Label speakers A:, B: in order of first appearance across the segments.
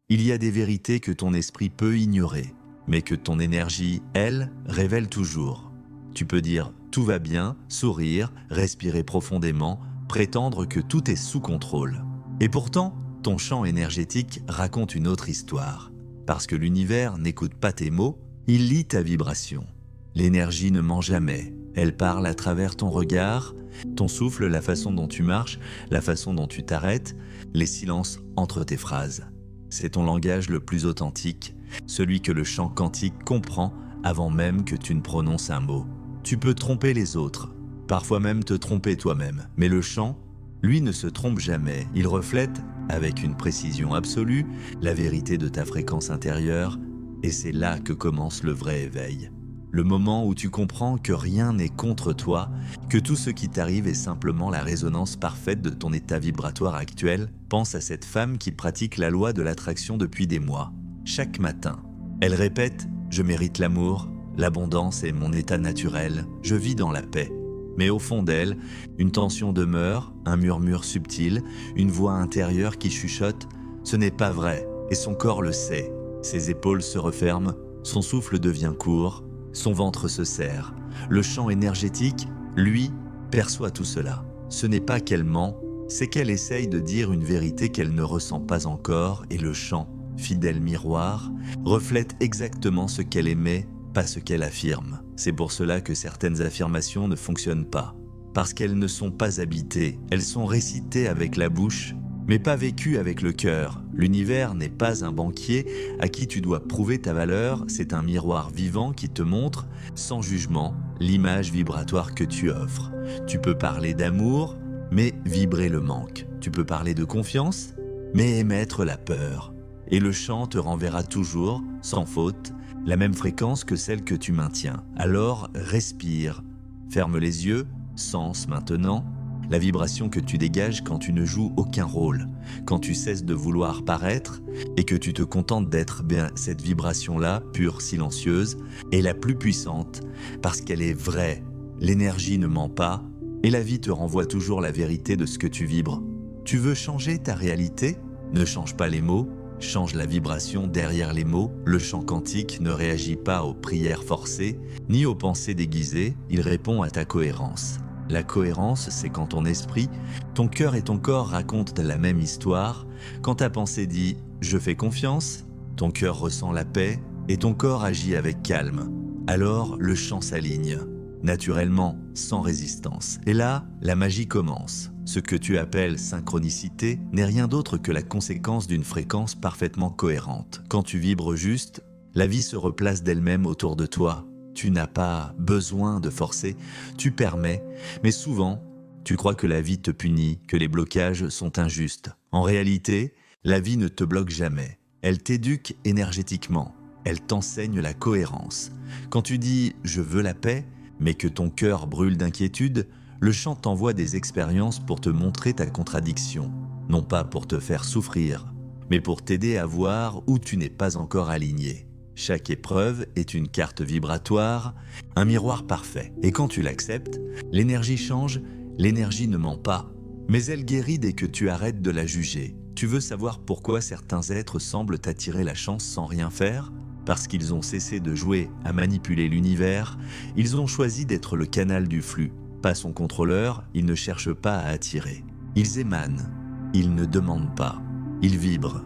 A: Il y a des vérités que ton esprit peut ignorer, mais que ton énergie, elle, révèle toujours. Tu peux dire « tout va bien », sourire, respirer profondément, prétendre que tout est sous contrôle. Et pourtant, ton champ énergétique raconte une autre histoire. Parce que l'univers n'écoute pas tes mots, il lit ta vibration. L'énergie ne ment jamais, elle parle à travers ton regard, ton souffle, la façon dont tu marches, la façon dont tu t'arrêtes, les silences entre tes phrases. C'est ton langage le plus authentique, celui que le champ quantique comprend avant même que tu ne prononces un mot. Tu peux tromper les autres, parfois même te tromper toi-même, mais le champ, lui, ne se trompe jamais. Il reflète, avec une précision absolue, la vérité de ta fréquence intérieure, et c'est là que commence le vrai éveil. Le moment où tu comprends que rien n'est contre toi, que tout ce qui t'arrive est simplement la résonance parfaite de ton état vibratoire actuel. Pense à cette femme qui pratique la loi de l'attraction depuis des mois. Chaque matin, elle répète « Je mérite l'amour, l'abondance est mon état naturel, je vis dans la paix ». Mais au fond d'elle, une tension demeure, un murmure subtil, une voix intérieure qui chuchote « Ce n'est pas vrai » et son corps le sait. Ses épaules se referment, son souffle devient court, son ventre se serre. Le champ énergétique, lui, perçoit tout cela. Ce n'est pas qu'elle ment, c'est qu'elle essaye de dire une vérité qu'elle ne ressent pas encore et le champ, fidèle miroir, reflète exactement ce qu'elle émet, pas ce qu'elle affirme. C'est pour cela que certaines affirmations ne fonctionnent pas. Parce qu'elles ne sont pas habitées, elles sont récitées avec la bouche, mais pas vécues avec le cœur. L'univers n'est pas un banquier à qui tu dois prouver ta valeur, c'est un miroir vivant qui te montre, sans jugement, l'image vibratoire que tu offres. Tu peux parler d'amour, mais vibrer le manque. Tu peux parler de confiance, mais émettre la peur. Et le chant te renverra toujours, sans faute, la même fréquence que celle que tu maintiens. Alors respire, ferme les yeux, sens maintenant la vibration que tu dégages quand tu ne joues aucun rôle, quand tu cesses de vouloir paraître et que tu te contentes d'être. Bien, cette vibration-là, pure, silencieuse, est la plus puissante parce qu'elle est vraie. L'énergie ne ment pas et la vie te renvoie toujours la vérité de ce que tu vibres. Tu veux changer ta réalité? Ne change pas les mots, change la vibration derrière les mots. Le champ quantique ne réagit pas aux prières forcées ni aux pensées déguisées, il répond à ta cohérence. La cohérence, c'est quand ton esprit, ton cœur et ton corps racontent la même histoire. Quand ta pensée dit « je fais confiance », ton cœur ressent la paix et ton corps agit avec calme. Alors le chant s'aligne, naturellement, sans résistance. Et là, la magie commence. Ce que tu appelles synchronicité n'est rien d'autre que la conséquence d'une fréquence parfaitement cohérente. Quand tu vibres juste, la vie se replace d'elle-même autour de toi. Tu n'as pas besoin de forcer, tu permets, mais souvent, tu crois que la vie te punit, que les blocages sont injustes. En réalité, la vie ne te bloque jamais. Elle t'éduque énergétiquement, elle t'enseigne la cohérence. Quand tu dis « je veux la paix », mais que ton cœur brûle d'inquiétude, le chant t'envoie des expériences pour te montrer ta contradiction. Non pas pour te faire souffrir, mais pour t'aider à voir où tu n'es pas encore aligné. Chaque épreuve est une carte vibratoire, un miroir parfait. Et quand tu l'acceptes, l'énergie change, l'énergie ne ment pas. Mais elle guérit dès que tu arrêtes de la juger. Tu veux savoir pourquoi certains êtres semblent t'attirer la chance sans rien faire? Parce qu'ils ont cessé de jouer à manipuler l'univers, ils ont choisi d'être le canal du flux. Pas son contrôleur, ils ne cherchent pas à attirer. Ils émanent, ils ne demandent pas, ils vibrent.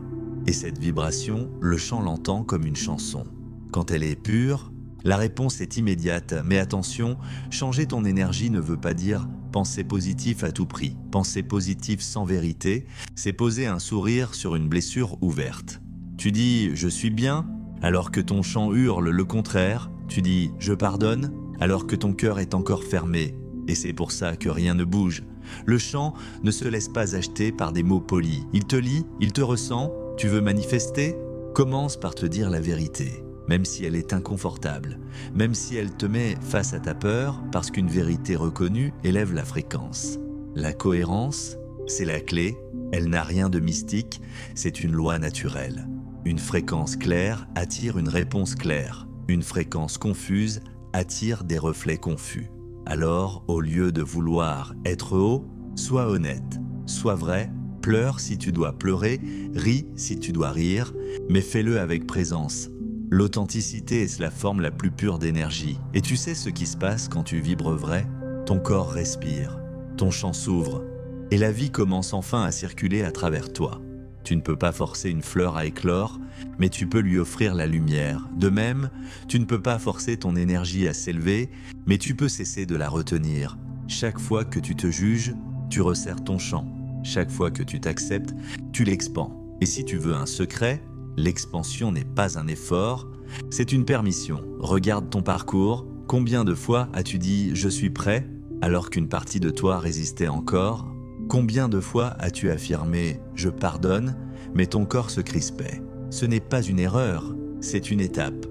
A: Et cette vibration, le chant l'entend comme une chanson. Quand elle est pure, la réponse est immédiate. Mais attention, changer ton énergie ne veut pas dire penser positif à tout prix. Penser positif sans vérité, c'est poser un sourire sur une blessure ouverte. Tu dis « je suis bien » alors que ton chant hurle le contraire. Tu dis « je pardonne » alors que ton cœur est encore fermé. Et c'est pour ça que rien ne bouge. Le chant ne se laisse pas acheter par des mots polis. Il te lit, il te ressent. Tu veux manifester? Commence par te dire la vérité, même si elle est inconfortable, même si elle te met face à ta peur, parce qu'une vérité reconnue élève la fréquence. La cohérence, c'est la clé, elle n'a rien de mystique, c'est une loi naturelle. Une fréquence claire attire une réponse claire, une fréquence confuse attire des reflets confus. Alors, au lieu de vouloir être haut, sois honnête, sois vrai, Pleure si tu dois pleurer, ris si tu dois rire, mais fais-le avec présence. L'authenticité est la forme la plus pure d'énergie. Et tu sais ce qui se passe quand tu vibres vrai? Ton corps respire, ton champ s'ouvre, et la vie commence enfin à circuler à travers toi. Tu ne peux pas forcer une fleur à éclore, mais tu peux lui offrir la lumière. De même, tu ne peux pas forcer ton énergie à s'élever, mais tu peux cesser de la retenir. Chaque fois que tu te juges, tu resserres ton champ. Chaque fois que tu t'acceptes, tu l'expands. Et si tu veux un secret, l'expansion n'est pas un effort, c'est une permission. Regarde ton parcours. Combien de fois as-tu dit « je suis prêt » alors qu'une partie de toi résistait encore? Combien de fois as-tu affirmé « je pardonne » mais ton corps se crispait? Ce n'est pas une erreur, c'est une étape.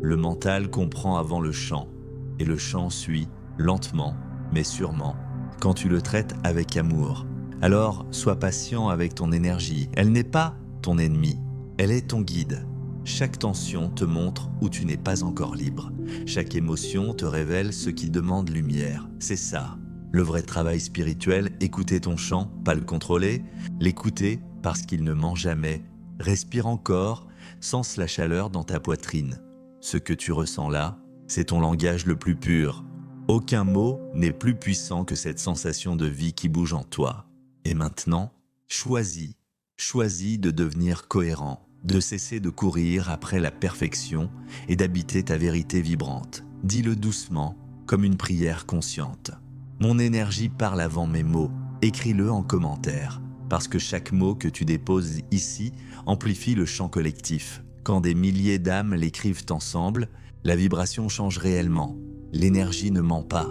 A: Le mental comprend avant le chant, et le chant suit, lentement, mais sûrement, quand tu le traites avec amour. Alors, sois patient avec ton énergie. Elle n'est pas ton ennemi, elle est ton guide. Chaque tension te montre où tu n'es pas encore libre. Chaque émotion te révèle ce qui demande lumière. C'est ça, le vrai travail spirituel, écouter ton chant, pas le contrôler, l'écouter parce qu'il ne ment jamais. Respire encore, sens la chaleur dans ta poitrine. Ce que tu ressens là, c'est ton langage le plus pur. Aucun mot n'est plus puissant que cette sensation de vie qui bouge en toi. Et maintenant, choisis de devenir cohérent, de cesser de courir après la perfection et d'habiter ta vérité vibrante. Dis-le doucement, comme une prière consciente. Mon énergie parle avant mes mots, écris-le en commentaire, parce que chaque mot que tu déposes ici amplifie le chant collectif. Quand des milliers d'âmes l'écrivent ensemble, la vibration change réellement. L'énergie ne ment pas.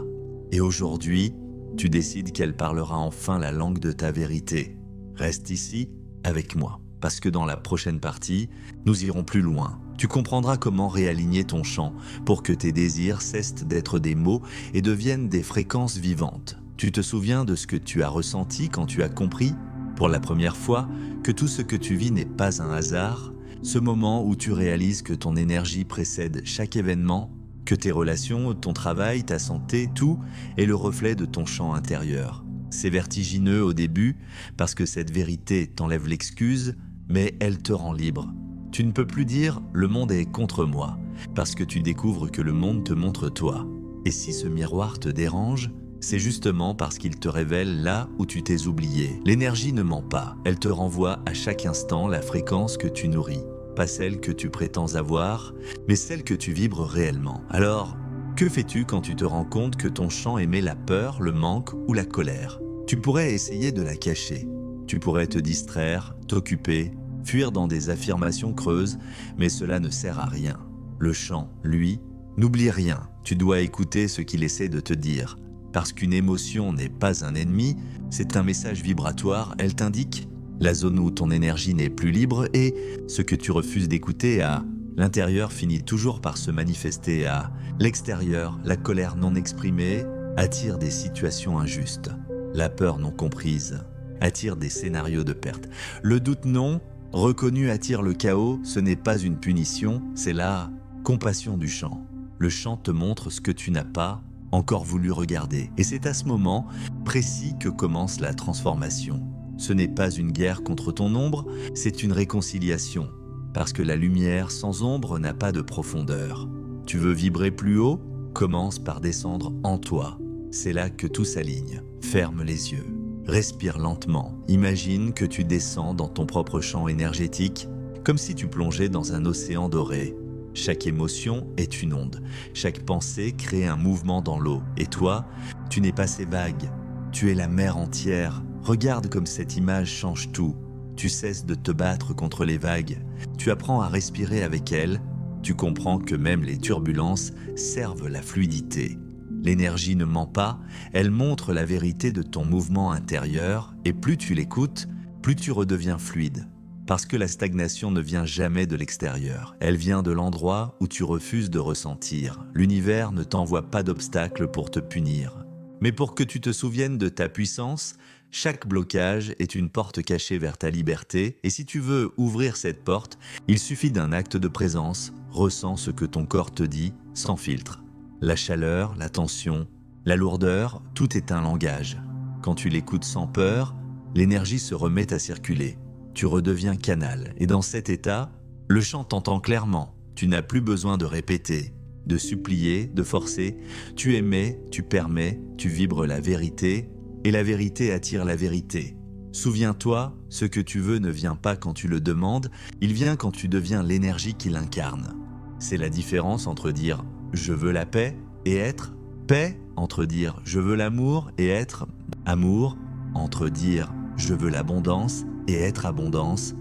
A: Et aujourd'hui, tu décides qu'elle parlera enfin la langue de ta vérité. Reste ici avec moi, parce que dans la prochaine partie, nous irons plus loin. Tu comprendras comment réaligner ton chant pour que tes désirs cessent d'être des mots et deviennent des fréquences vivantes. Tu te souviens de ce que tu as ressenti quand tu as compris, pour la première fois, que tout ce que tu vis n'est pas un hasard? Ce moment où tu réalises que ton énergie précède chaque événement, que tes relations, ton travail, ta santé, tout est le reflet de ton champ intérieur. C'est vertigineux au début parce que cette vérité t'enlève l'excuse, mais elle te rend libre. Tu ne peux plus dire « le monde est contre moi » parce que tu découvres que le monde te montre toi. Et si ce miroir te dérange, c'est justement parce qu'il te révèle là où tu t'es oublié. L'énergie ne ment pas, elle te renvoie à chaque instant la fréquence que tu nourris. Pas celle que tu prétends avoir, mais celle que tu vibres réellement. Alors, que fais-tu quand tu te rends compte que ton chant émet la peur, le manque ou la colère? Tu pourrais essayer de la cacher. Tu pourrais te distraire, t'occuper, fuir dans des affirmations creuses, mais cela ne sert à rien. Le chant, lui, n'oublie rien. Tu dois écouter ce qu'il essaie de te dire. Parce qu'une émotion n'est pas un ennemi, c'est un message vibratoire, elle t'indique la zone où ton énergie n'est plus libre et ce que tu refuses d'écouter à l'intérieur finit toujours par se manifester à l'extérieur. La colère non exprimée attire des situations injustes. La peur non comprise attire des scénarios de perte. Le doute non reconnu attire le chaos. Ce n'est pas une punition, c'est la compassion du chant. Le chant te montre ce que tu n'as pas encore voulu regarder. Et c'est à ce moment précis que commence la transformation. Ce n'est pas une guerre contre ton ombre, c'est une réconciliation. Parce que la lumière sans ombre n'a pas de profondeur. Tu veux vibrer plus haut? Commence par descendre en toi. C'est là que tout s'aligne. Ferme les yeux. Respire lentement. Imagine que tu descends dans ton propre champ énergétique, comme si tu plongeais dans un océan doré. Chaque émotion est une onde. Chaque pensée crée un mouvement dans l'eau. Et toi, tu n'es pas ces vagues. Tu es la mer entière. Regarde comme cette image change tout. Tu cesses de te battre contre les vagues. Tu apprends à respirer avec elles. Tu comprends que même les turbulences servent la fluidité. L'énergie ne ment pas, elle montre la vérité de ton mouvement intérieur et plus tu l'écoutes, plus tu redeviens fluide. Parce que la stagnation ne vient jamais de l'extérieur. Elle vient de l'endroit où tu refuses de ressentir. L'univers ne t'envoie pas d'obstacles pour te punir. Mais pour que tu te souviennes de ta puissance, chaque blocage est une porte cachée vers ta liberté, et si tu veux ouvrir cette porte, il suffit d'un acte de présence, ressens ce que ton corps te dit, sans filtre. La chaleur, la tension, la lourdeur, tout est un langage. Quand tu l'écoutes sans peur, l'énergie se remet à circuler. Tu redeviens canal, et dans cet état, le chant t'entend clairement. Tu n'as plus besoin de répéter, de supplier, de forcer. Tu émets, tu permets, tu vibres la vérité, et la vérité attire la vérité. Souviens-toi, ce que tu veux ne vient pas quand tu le demandes, il vient quand tu deviens l'énergie qui l'incarne. C'est la différence entre dire « je veux la paix » et être paix, entre dire « je veux l'amour » et être amour, entre dire « je veux l'abondance » et être abondance.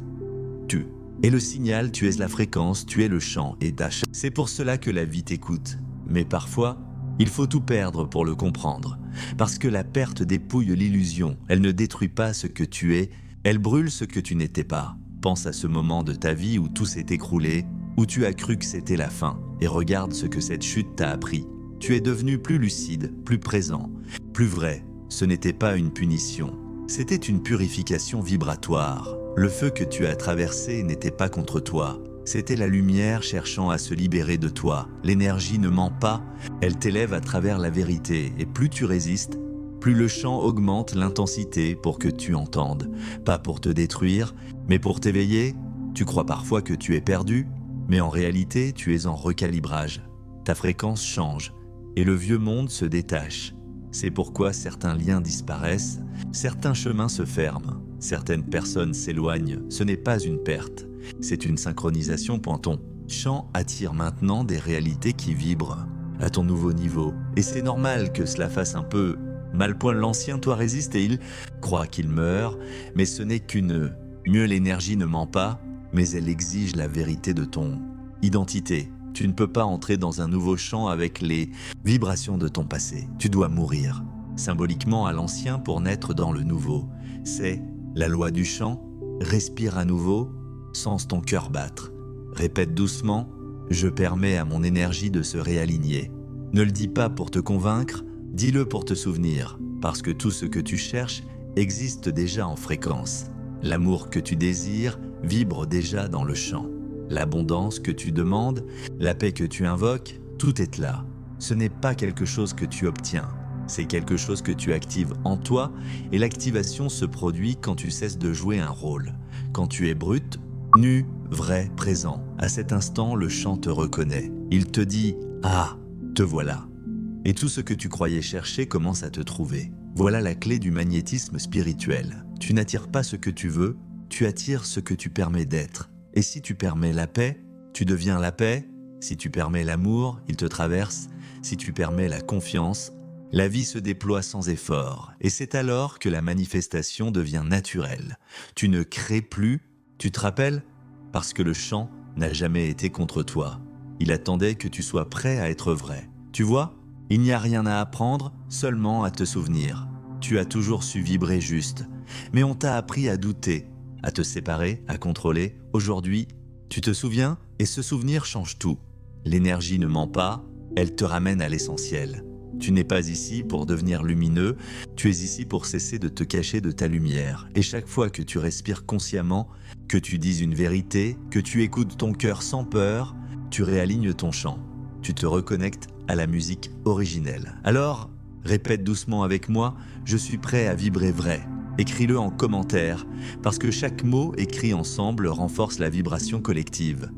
A: Tu es le signal, tu es la fréquence, tu es le chant et dash. C'est pour cela que la vie t'écoute. Mais parfois, il faut tout perdre pour le comprendre. Parce que la perte dépouille l'illusion. Elle ne détruit pas ce que tu es, elle brûle ce que tu n'étais pas. Pense à ce moment de ta vie où tout s'est écroulé, où tu as cru que c'était la fin. Et regarde ce que cette chute t'a appris. Tu es devenu plus lucide, plus présent, plus vrai. Ce n'était pas une punition. C'était une purification vibratoire. Le feu que tu as traversé n'était pas contre toi. C'était la lumière cherchant à se libérer de toi. L'énergie ne ment pas, elle t'élève à travers la vérité. Et plus tu résistes, plus le chant augmente l'intensité pour que tu entendes. Pas pour te détruire, mais pour t'éveiller. Tu crois parfois que tu es perdu, mais en réalité, tu es en recalibrage. Ta fréquence change et le vieux monde se détache. C'est pourquoi certains liens disparaissent, certains chemins se ferment, certaines personnes s'éloignent. Ce n'est pas une perte, c'est une synchronisation. Ton chant attire maintenant des réalités qui vibrent à ton nouveau niveau. Et c'est normal que cela fasse un peu mal. L'ancien toi résiste et il croit qu'il meurt, mais ce n'est qu'une... Mieux, l'énergie ne ment pas, mais elle exige la vérité de ton identité. Tu ne peux pas entrer dans un nouveau champ avec les vibrations de ton passé. Tu dois mourir, symboliquement à l'ancien pour naître dans le nouveau. C'est la loi du chant. Respire à nouveau, sens ton cœur battre. Répète doucement, je permets à mon énergie de se réaligner. Ne le dis pas pour te convaincre, dis-le pour te souvenir, parce que tout ce que tu cherches existe déjà en fréquence. L'amour que tu désires vibre déjà dans le chant. L'abondance que tu demandes, la paix que tu invoques, tout est là. Ce n'est pas quelque chose que tu obtiens, c'est quelque chose que tu actives en toi et l'activation se produit quand tu cesses de jouer un rôle. Quand tu es brut, nu, vrai, présent. À cet instant, le chant te reconnaît. Il te dit « Ah, te voilà ». Et tout ce que tu croyais chercher commence à te trouver. Voilà la clé du magnétisme spirituel. Tu n'attires pas ce que tu veux, tu attires ce que tu permets d'être. Et si tu permets la paix, tu deviens la paix. Si tu permets l'amour, il te traverse. Si tu permets la confiance, la vie se déploie sans effort. Et c'est alors que la manifestation devient naturelle. Tu ne crées plus, tu te rappelles? Parce que le chant n'a jamais été contre toi. Il attendait que tu sois prêt à être vrai. Tu vois? Il n'y a rien à apprendre, seulement à te souvenir. Tu as toujours su vibrer juste. Mais on t'a appris à douter, à te séparer, à contrôler. Aujourd'hui, tu te souviens et ce souvenir change tout. L'énergie ne ment pas, elle te ramène à l'essentiel. Tu n'es pas ici pour devenir lumineux, tu es ici pour cesser de te cacher de ta lumière. Et chaque fois que tu respires consciemment, que tu dises une vérité, que tu écoutes ton cœur sans peur, tu réalignes ton chant. Tu te reconnectes à la musique originelle. Alors, répète doucement avec moi, je suis prêt à vibrer vrai. Écris-le en commentaire, parce que chaque mot écrit ensemble renforce la vibration collective.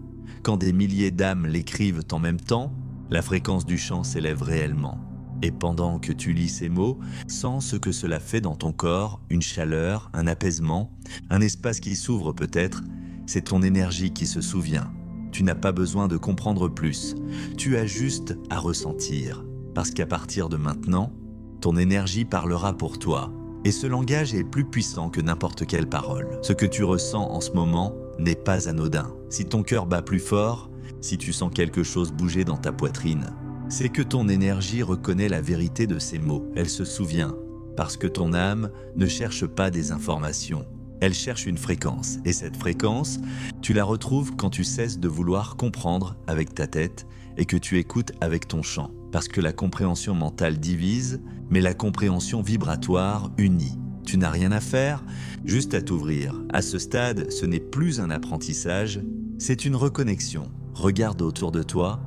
A: Quand des milliers d'âmes l'écrivent en même temps, la fréquence du chant s'élève réellement. Et pendant que tu lis ces mots, sens ce que cela fait dans ton corps, une chaleur, un apaisement, un espace qui s'ouvre peut-être. C'est ton énergie qui se souvient. Tu n'as pas besoin de comprendre plus. Tu as juste à ressentir. Parce qu'à partir de maintenant, ton énergie parlera pour toi. Et ce langage est plus puissant que n'importe quelle parole. Ce que tu ressens en ce moment n'est pas anodin. Si ton cœur bat plus fort, si tu sens quelque chose bouger dans ta poitrine, c'est que ton énergie reconnaît la vérité de ces mots. Elle se souvient, parce que ton âme ne cherche pas des informations. Elle cherche une fréquence. Et cette fréquence, tu la retrouves quand tu cesses de vouloir comprendre avec ta tête et que tu écoutes avec ton chant. Parce que la compréhension mentale divise, mais la compréhension vibratoire unit. Tu n'as rien à faire, juste à t'ouvrir. À ce stade, ce n'est plus un apprentissage, c'est une reconnexion. Regarde autour de toi,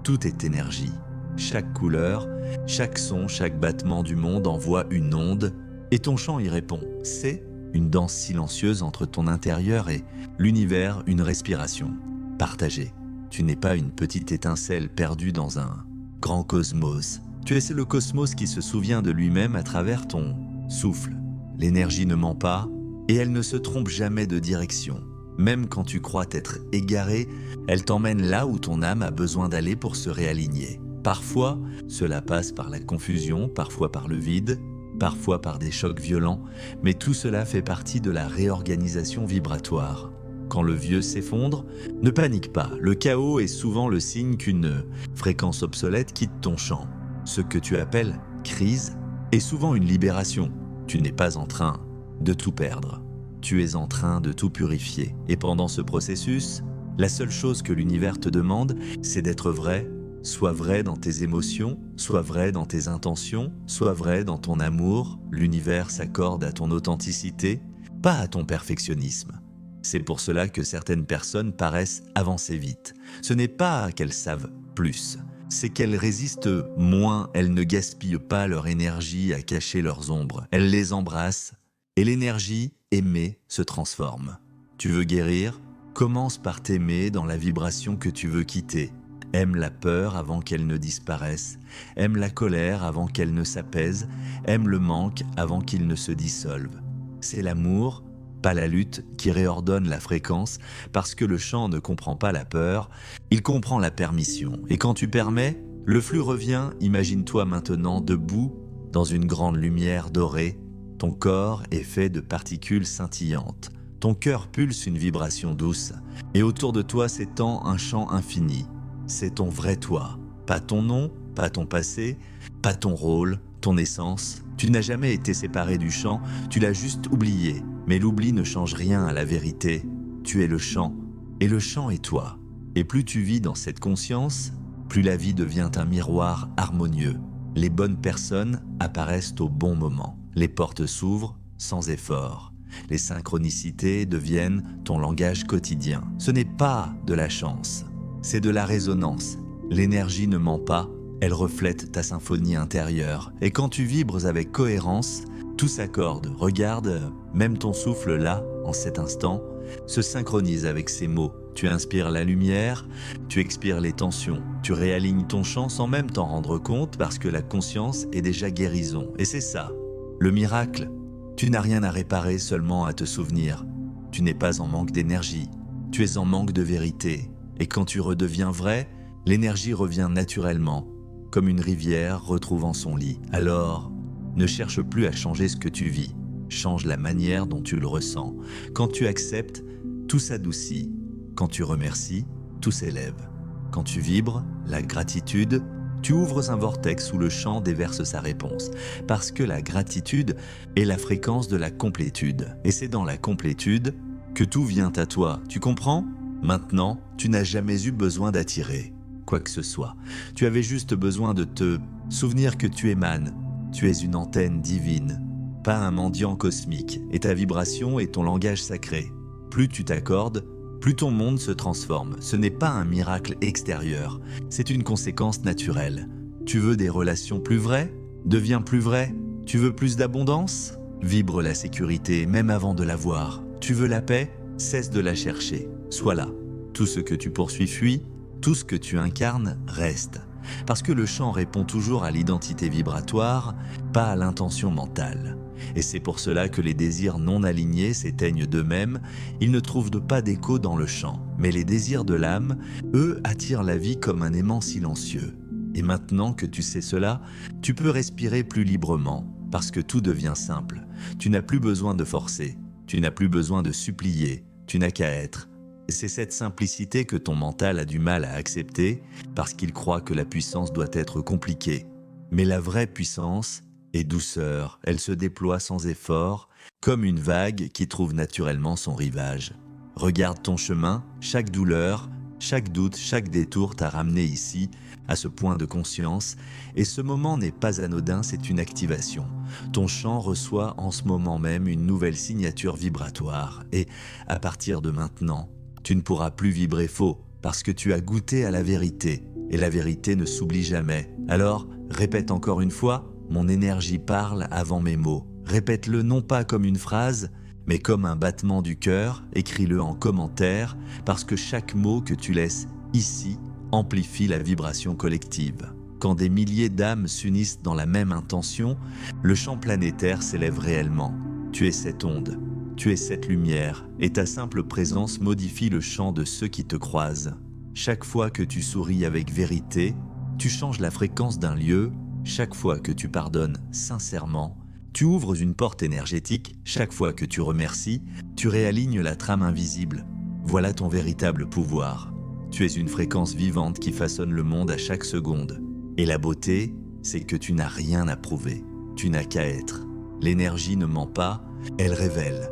A: tout est énergie. Chaque couleur, chaque son, chaque battement du monde envoie une onde, et ton chant y répond. C'est une danse silencieuse entre ton intérieur et l'univers, une respiration partagée. Tu n'es pas une petite étincelle perdue dans un grand cosmos. Tu es le cosmos qui se souvient de lui-même à travers ton souffle. L'énergie ne ment pas et elle ne se trompe jamais de direction. Même quand tu crois t'être égaré, elle t'emmène là où ton âme a besoin d'aller pour se réaligner. Parfois, cela passe par la confusion, parfois par le vide, parfois par des chocs violents, mais tout cela fait partie de la réorganisation vibratoire. Quand le vieux s'effondre, ne panique pas, le chaos est souvent le signe qu'une fréquence obsolète quitte ton champ. Ce que tu appelles crise est souvent une libération. Tu n'es pas en train de tout perdre, tu es en train de tout purifier. Et pendant ce processus, la seule chose que l'univers te demande, c'est d'être vrai. Sois vrai dans tes émotions, sois vrai dans tes intentions, sois vrai dans ton amour. L'univers s'accorde à ton authenticité, pas à ton perfectionnisme. C'est pour cela que certaines personnes paraissent avancer vite. Ce n'est pas qu'elles savent plus, c'est qu'elles résistent moins, elles ne gaspillent pas leur énergie à cacher leurs ombres. Elles les embrassent et l'énergie aimée se transforme. Tu veux guérir? Commence par t'aimer dans la vibration que tu veux quitter. Aime la peur avant qu'elle ne disparaisse. Aime la colère avant qu'elle ne s'apaise. Aime le manque avant qu'il ne se dissolve. C'est l'amour, pas la lutte, qui réordonne la fréquence, parce que le chant ne comprend pas la peur, il comprend la permission. Et quand tu permets, le flux revient. Imagine-toi maintenant debout dans une grande lumière dorée. Ton corps est fait de particules scintillantes. Ton cœur pulse une vibration douce. Et autour de toi s'étend un champ infini. C'est ton vrai toi, pas ton nom, pas ton passé, pas ton rôle, ton essence. Tu n'as jamais été séparé du chant, tu l'as juste oublié. Mais l'oubli ne change rien à la vérité. Tu es le chant, et le chant est toi. Et plus tu vis dans cette conscience, plus la vie devient un miroir harmonieux. Les bonnes personnes apparaissent au bon moment. Les portes s'ouvrent sans effort. Les synchronicités deviennent ton langage quotidien. Ce n'est pas de la chance. C'est de la résonance. L'énergie ne ment pas, elle reflète ta symphonie intérieure. Et quand tu vibres avec cohérence, tout s'accorde. Regarde, même ton souffle là, en cet instant, se synchronise avec ces mots. Tu inspires la lumière, tu expires les tensions. Tu réalignes ton chant sans même t'en rendre compte parce que la conscience est déjà guérison. Et c'est ça, le miracle. Tu n'as rien à réparer, seulement à te souvenir. Tu n'es pas en manque d'énergie, tu es en manque de vérité. Et quand tu redeviens vrai, l'énergie revient naturellement, comme une rivière retrouvant son lit. Alors, ne cherche plus à changer ce que tu vis, change la manière dont tu le ressens. Quand tu acceptes, tout s'adoucit. Quand tu remercies, tout s'élève. Quand tu vibres, la gratitude, tu ouvres un vortex où le chant déverse sa réponse. Parce que la gratitude est la fréquence de la complétude. Et c'est dans la complétude que tout vient à toi. Tu comprends ? Maintenant, tu n'as jamais eu besoin d'attirer quoi que ce soit. Tu avais juste besoin de te souvenir que tu émanes. Tu es une antenne divine, pas un mendiant cosmique. Et ta vibration est ton langage sacré. Plus tu t'accordes, plus ton monde se transforme. Ce n'est pas un miracle extérieur, c'est une conséquence naturelle. Tu veux des relations plus vraies? Deviens plus vrai. Tu veux plus d'abondance? Vibre la sécurité même avant de l'avoir. Tu veux la paix? Cesse de la chercher. Sois là. Tout ce que tu poursuis fuit, tout ce que tu incarnes reste. Parce que le chant répond toujours à l'identité vibratoire, pas à l'intention mentale. Et c'est pour cela que les désirs non alignés s'éteignent d'eux-mêmes, ils ne trouvent pas d'écho dans le chant. Mais les désirs de l'âme, eux, attirent la vie comme un aimant silencieux. Et maintenant que tu sais cela, tu peux respirer plus librement, parce que tout devient simple. Tu n'as plus besoin de forcer, tu n'as plus besoin de supplier, tu n'as qu'à être. C'est cette simplicité que ton mental a du mal à accepter, parce qu'il croit que la puissance doit être compliquée. Mais la vraie puissance est douceur, elle se déploie sans effort, comme une vague qui trouve naturellement son rivage. Regarde ton chemin, chaque douleur, chaque doute, chaque détour t'a ramené ici, à ce point de conscience, et ce moment n'est pas anodin, c'est une activation. Ton chant reçoit en ce moment même une nouvelle signature vibratoire, et à partir de maintenant, tu ne pourras plus vibrer faux, parce que tu as goûté à la vérité, et la vérité ne s'oublie jamais. Alors, répète encore une fois, mon énergie parle avant mes mots. Répète-le non pas comme une phrase, mais comme un battement du cœur, écris-le en commentaire, parce que chaque mot que tu laisses ici amplifie la vibration collective. Quand des milliers d'âmes s'unissent dans la même intention, le champ planétaire s'élève réellement. Tu es cette onde, tu es cette lumière, et ta simple présence modifie le champ de ceux qui te croisent. Chaque fois que tu souris avec vérité, tu changes la fréquence d'un lieu. Chaque fois que tu pardonnes sincèrement, tu ouvres une porte énergétique. Chaque fois que tu remercies, tu réalignes la trame invisible. Voilà ton véritable pouvoir. Tu es une fréquence vivante qui façonne le monde à chaque seconde. Et la beauté, c'est que tu n'as rien à prouver. Tu n'as qu'à être. L'énergie ne ment pas, elle révèle.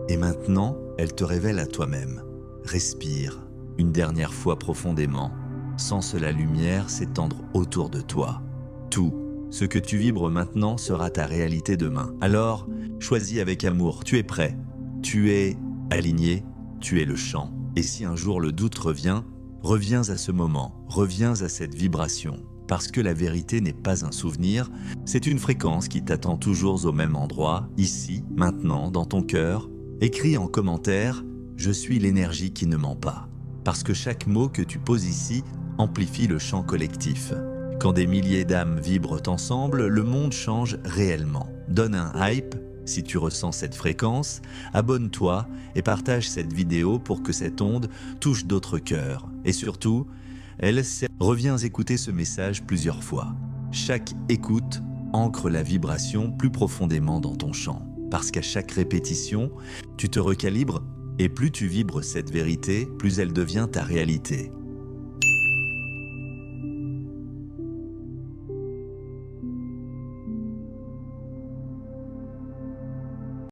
A: Et maintenant, elle te révèle à toi-même. Respire, une dernière fois profondément. Sens la lumière s'étendre autour de toi. Tout ce que tu vibres maintenant sera ta réalité demain. Alors, choisis avec amour. Tu es prêt. Tu es aligné. Tu es le champ. Et si un jour le doute revient, reviens à ce moment. Reviens à cette vibration. Parce que la vérité n'est pas un souvenir, c'est une fréquence qui t'attend toujours au même endroit, ici, maintenant, dans ton cœur. Écris en commentaire « Je suis l'énergie qui ne ment pas ». Parce que chaque mot que tu poses ici amplifie le champ collectif. Quand des milliers d'âmes vibrent ensemble, le monde change réellement. Donne un hype si tu ressens cette fréquence, abonne-toi et partage cette vidéo pour que cette onde touche d'autres cœurs. Et surtout, reviens écouter ce message plusieurs fois. Chaque écoute ancre la vibration plus profondément dans ton champ. Parce qu'à chaque répétition, tu te recalibres et plus tu vibres cette vérité, plus elle devient ta réalité.